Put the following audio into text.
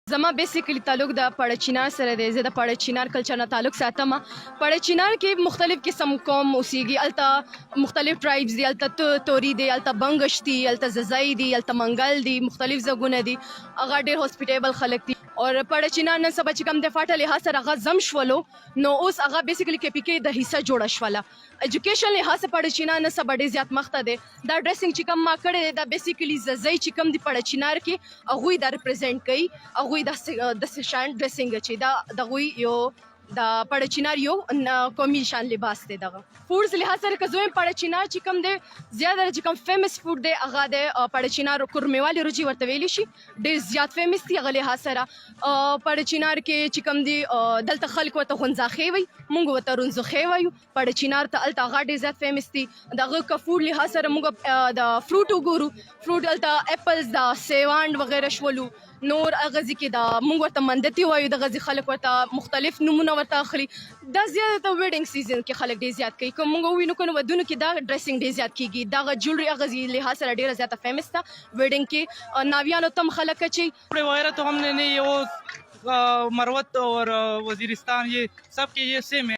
زما بیسیکلی تعلق د پړچینار سره دی. زه د پړچینار کلچر نه تعلق ساتم. پړچینار کې مختلف قسم قوم اوسېږي. هلته مختلف ټرایبز دي، هلته توري دي، هلته بنګش دي، هلته ززای دي، هلته منګل دي، مختلف ځایونه دي. هغه ډېر هاسپټیبل خلک دي. اور پړچینار نن سبا چې کوم د فاټه لحاظ سره هغه زم شولو، نو اوس هغه بیسیکلی کې پی کې د حصہ جوړه شوله. ایجوکیشن لحاظ سره پړچینار نن سبا ډېر زیات مخته دی. دا ډریسنګ چې کوم ما کړی دی دا بیسیکلی ززای چې کوم دی پړچینار کې هغوی دا ریپرزینټ کوي. هغوی د شان ډریسنګ چې دا د هغوی یو د پړچینار یو قومي شان لباس دی. دغه فوډز لحاظ سره که زه پړچینار چې کوم دی زیاته چې کوم فیمس فوډ دی هغه د پړچینار کورمېوالي روجي ورته ویلی شي، ډېر زیات فیمس دی. هغه لحاظ سره پړچینار کې چې کوم دی دلته خلک ورته غونځاخې وایي، موږ ورته رونځخې وایو. پړچینار ته هلته هغه ډېر زیات فیمس دی. د هغه که فوډ لحاظ سره موږ د فروټ وګورو، فروټ هلته اپلز د سیوانډ وغیره شولو. نور غزي کې دا موږ ورته مندتي وایو، د غزي خلک ورته مختلف نمونه ورته اخلي. دا زیاته ویډینګ سیزن کې خلک ډېر زیات کوي. که موږ ووینو که ودونو کې دا ډریسنګ ډېر زیات کېږي. دغه جولري غزي لحاظ سره ډېره زیاته فیمس ده. ویډینګ کې ناویانو تم خلک اچي. वगैरह तो हमने नहीं, ये वो मरवत और वजीरिस्तान ये सब के ये सेम है।